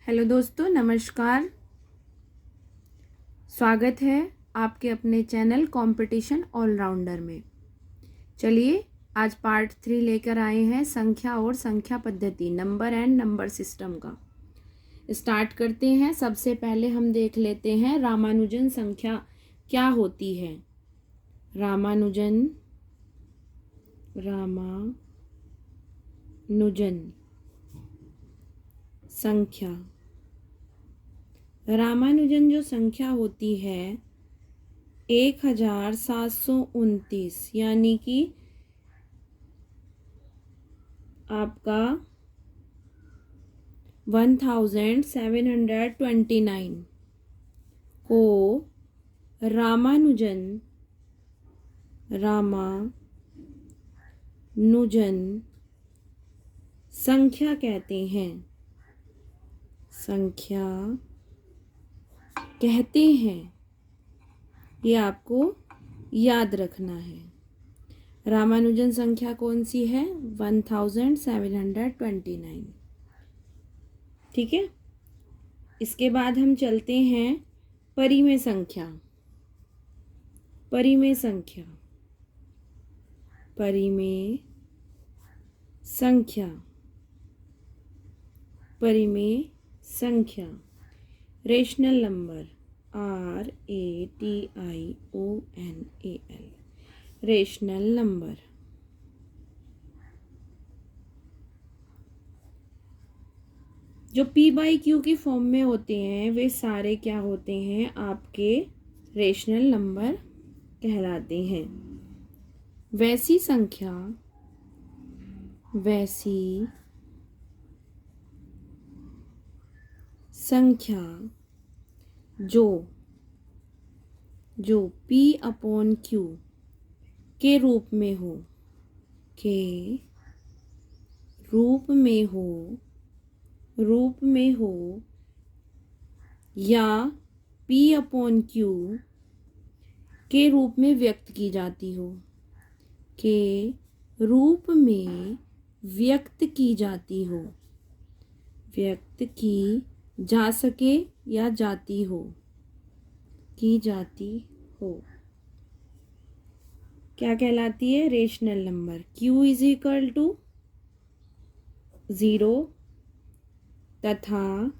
Hello दोस्तों, नमस्कार। स्वागत है आपके अपने चैनल कंपटीशन ऑलराउंडर में। चलिए आज पार्ट 3 लेकर आए हैं संख्या और संख्या पद्धति, नंबर एंड नंबर सिस्टम का। स्टार्ट करते हैं। सबसे पहले हम देख लेते हैं रामानुजन संख्या क्या होती है। रामानुजन संख्या। रामानुजन जो संख्या होती है 1729, यानी कि आपका 1729 को रामानुजन संख्या कहते हैं। संख्या कहते हैं, ये आपको याद रखना है। रामानुजन संख्या कौन सी है? 1729। ठीक है। इसके बाद हम चलते हैं परिमेय संख्या। परिमेय संख्या rational number, RATIONAL, rational number. जो P/Q की फॉर्म में होते हैं वे सारे क्या होते हैं? आपके रेशनल नंबर कहलाते हैं। वैसी संख्या जो P/Q के रूप में हो या P/Q के रूप में व्यक्त की जाती हो, व्यक्त की जा सके या जाती हो, क्या कहलाती है? Rational number. Q = 0 तथा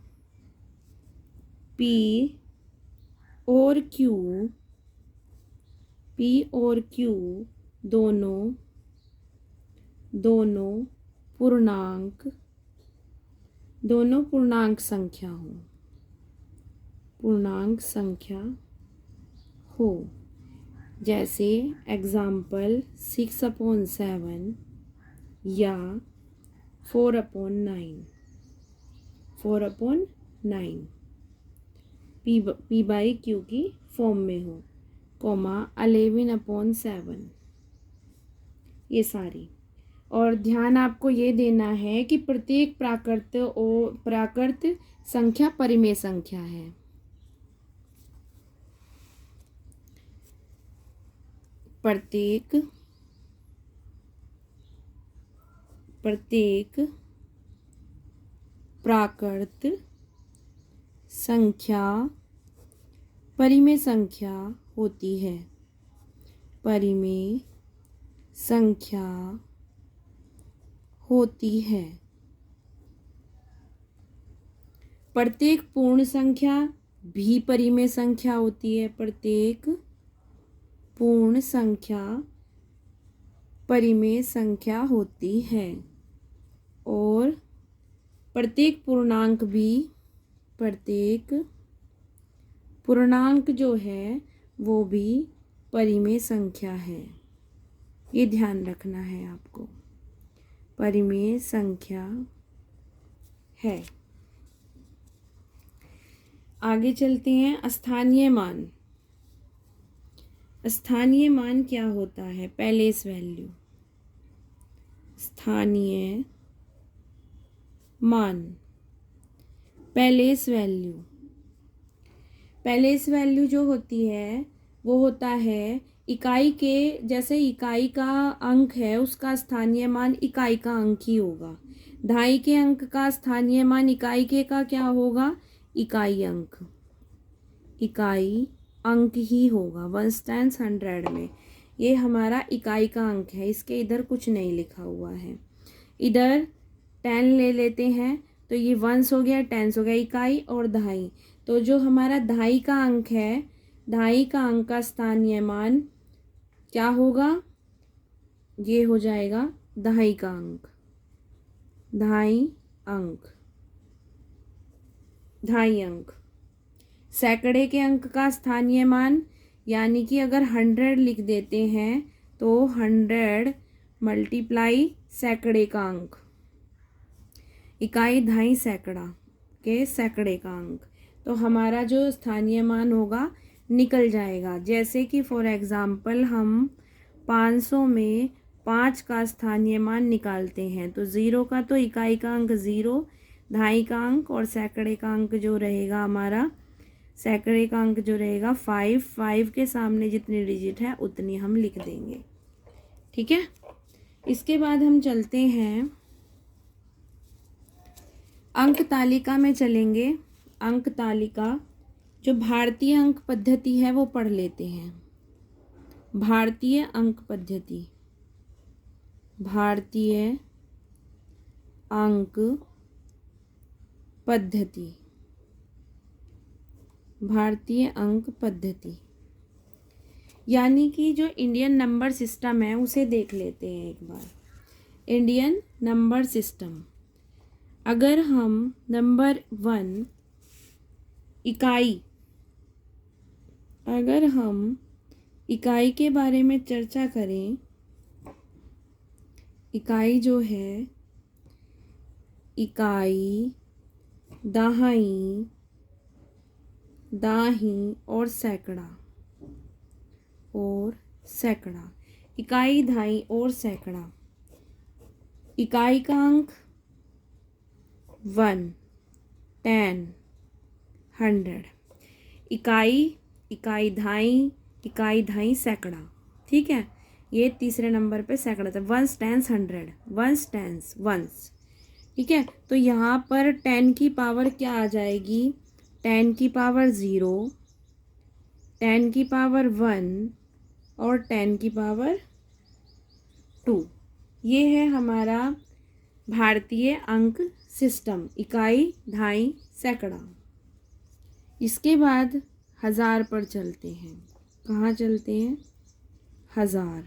P और Q दोनों पूर्णांक संख्या हो। जैसे एग्जाम्पल 6/7 या 4/9 P/Q की फॉर्म में हो, 11/7, ये सारी। और ध्यान आपको ये देना है कि प्रत्येक प्राकृत संख्या परिमेय संख्या है। प्रत्येक प्राकृत संख्या परिमेय संख्या होती है। प्रत्येक पूर्ण संख्या भी परिमेय संख्या होती है। प्रत्येक पूर्ण संख्या परिमेय संख्या होती है और प्रत्येक पूर्णांक जो है वो भी परिमेय संख्या है। ये ध्यान रखना है आपको, परिमेय संख्या है। आगे चलते हैं। स्थानीय मान क्या होता है? Palace value. स्थानीय मान, पैलेस वैल्यू जो होती है वो होता है इकाई के, जैसे इकाई का अंक है उसका स्थानीय मान इकाई का अंक ही होगा। दहाई के अंक का स्थानीय मान इकाई के का क्या होगा? इकाई अंक। इकाई अंक ही होगा। 1/100 में ये हमारा इकाई का अंक है। इसके इधर कुछ नहीं लिखा हुआ है। इधर 10 ले लेते हैं तो ये 1 हो गया, 10 हो गया, इकाई और दहाई। तो जो हमारा दहाई का अंक है, दहाई का अंक का स्थानीय मान क्या होगा? ये हो जाएगा दहाई का अंक। दहाई अंक, दहाई अंक। सैकड़े के अंक का स्थानीय मान, यानी कि अगर 100 लिख देते हैं तो 100 मल्टीप्लाई सैकड़े का अंक, इकाई दहाई सैकड़ा के सैकड़े का अंक। तो हमारा जो स्थानीय मान होगा निकल जाएगा। जैसे कि फॉर एग्ज़ाम्पल हम 500 में 5 का स्थानीय मान निकालते हैं तो 0 का तो इकाई का अंक 0, दहाई का अंक और सैकड़े का अंक जो रहेगा हमारा, सैकड़े का अंक जो रहेगा 5 के सामने जितनी डिजिट है उतनी हम लिख देंगे। ठीक है। इसके बाद हम चलते हैं अंक तालिका में चलेंगे। अंक तालिका जो भारतीय अंक पद्धति है वो पढ़ लेते हैं। भारतीय अंक पद्धति, भारतीय अंक पद्धति, भारतीय अंक पद्धति, यानी कि जो इंडियन नंबर सिस्टम है उसे देख लेते हैं एक बार। इंडियन नंबर सिस्टम, अगर हम नंबर 1 इकाई, अगर हम इकाई के बारे में चर्चा करें, इकाई जो है, इकाई, दहाई, दाही और सैकड़ा, और सैकड़ा, इकाई, दहाई और सैकड़ा। इकाई का अंक 1, 10, 100। इकाई, इकाई दहाई, इकाई दहाई सैकड़ा। ठीक है, ये तीसरे नंबर पे सैकड़ा था। 1 10 100, 1 10 1। ठीक है, तो यहाँ पर 10 की पावर क्या आ जाएगी? 10 की पावर 0, 10 की पावर 1 और 10 की पावर 2। ये है हमारा भारतीय अंक सिस्टम, इकाई, दहाई, सैकड़ा। इसके बाद 1000 पर चलते हैं। कहाँ चलते हैं? 1000।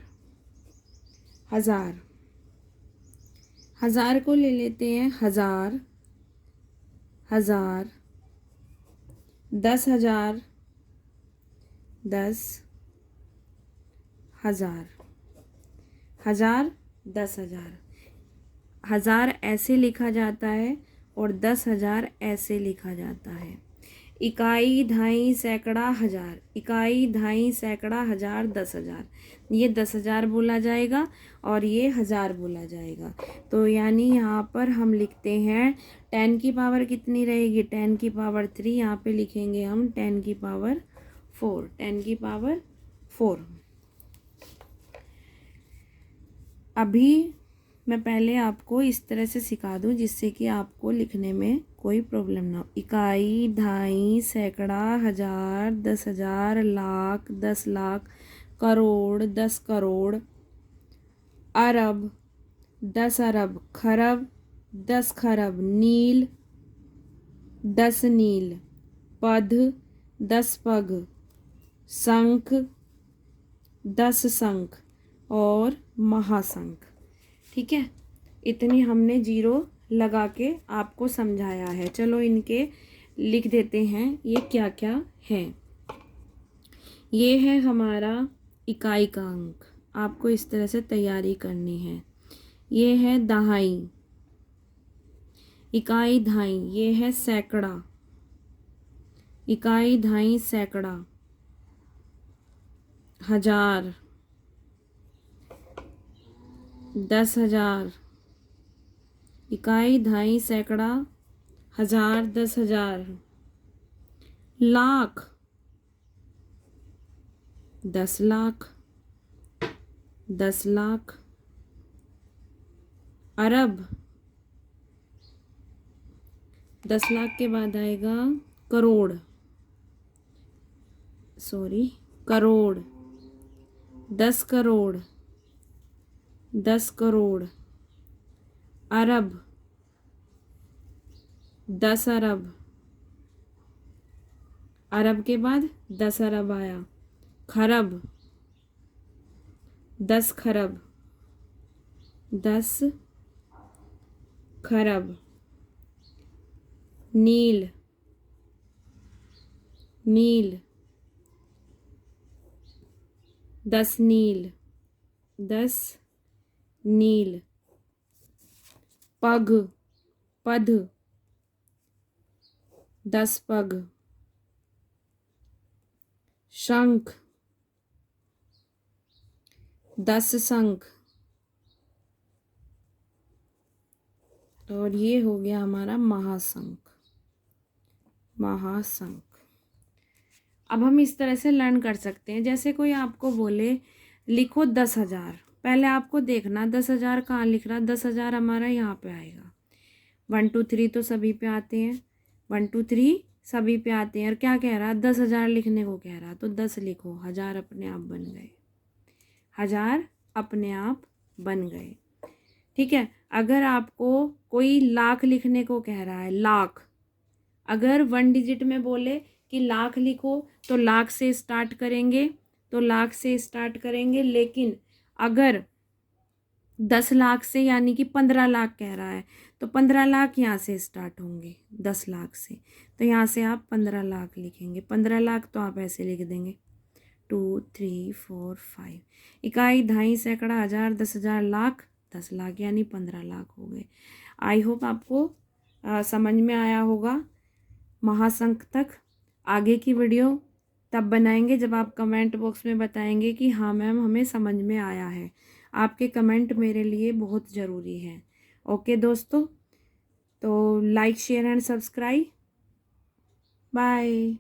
1000, 1000 को ले लेते हैं। 1000, 1000, 10,000, 10,000, 1000, 10,000। 1000 ऐसे लिखा जाता है और 10,000 ऐसे लिखा जाता है। इकाई, दहाई, सैकड़ा, हजार, इकाई, दहाई, सैकड़ा, हजार, 10,000। ये 10,000 बोला जाएगा और ये 1000 बोला जाएगा। तो यानी यहाँ पर हम लिखते हैं 10 की पावर कितनी रहेगी? 10 की पावर 3। यहाँ पे लिखेंगे हम 10 की पावर 4, 10 की पावर 4। अभी मैं पहले आपको इस तरह से सिखा दूं जिससे कि आपको लिखने में कोई प्रॉब्लम ना हो। इकाई, दहाई, सैकड़ा, हजार, 10,000, लाख, 10 लाख, करोड़, 10 करोड़, अरब, 10 अरब, खरब, 10 खरब, नील, 10 नील, पद, 10 पग, शंख, 10 शंख और महाशंख। ठीक है, इतनी हमने जीरो लगा के आपको समझाया है। चलो इनके लिख देते हैं ये क्या क्या है। ये है हमारा इकाई का अंक, आपको इस तरह से तैयारी करनी है। ये है दहाई, इकाई दहाई। ये है सैकड़ा, इकाई दहाई सैकड़ा। हजार, 10,000, इकाई, दहाई, सैकड़ा, हजार, 10,000। लाख, 10 लाख, 10 लाख। अरब, 10 लाख के बाद आएगा करोड़, करोड़, 10 करोड़, 10 करोड़, अरब, 10 अरब, अरब के बाद 10 अरब आया, खरब, 10 खरब, 10 खरब, नील, नील, 10 नील, 10 नील, पग, पध, 10 पग, शंख, 10 शंख। और ये हो गया हमारा महाशंख, महाशंख। अब हम इस तरह से लर्न कर सकते हैं। जैसे कोई आपको बोले लिखो 10,000, पहले आपको देखना 10,000 कहाँ लिख रहा। 10,000 हमारा यहाँ पे आएगा। 1 2 3 तो सभी पे आते हैं, 1 2 3 सभी पे आते हैं। और क्या कह रहा, 10,000 लिखने को कह रहा, तो 10 लिखो, 1000 अपने आप बन गए, 1000 अपने आप बन गए। ठीक है। अगर आपको कोई लाख लिखने को कह रहा है, लाख, अगर 1 डिजिट में बोले कि लाख लिखो तो लाख से स्टार्ट करेंगे, तो लाख से स्टार्ट करेंगे। लेकिन अगर 10 लाख से यानी कि 15 लाख कह रहा है, तो 15 लाख यहाँ से स्टार्ट होंगे 10 लाख से, तो यहाँ से आप 15 लाख लिखेंगे। 15 लाख तो आप ऐसे लिख देंगे 2 3 4 5, इकाई, दहाई, सैकड़ा, हज़ार, 10,000, लाख, 10 लाख यानी 15 लाख हो गए। आई होप आपको समझ में आया होगा महाशंख तक। आगे की वीडियो तब बनाएंगे जब आप कमेंट बॉक्स में बताएंगे कि हाँ मैम हमें समझ में आया है। आपके कमेंट मेरे लिए बहुत ज़रूरी है। ओके दोस्तों, तो like share and subscribe. Bye.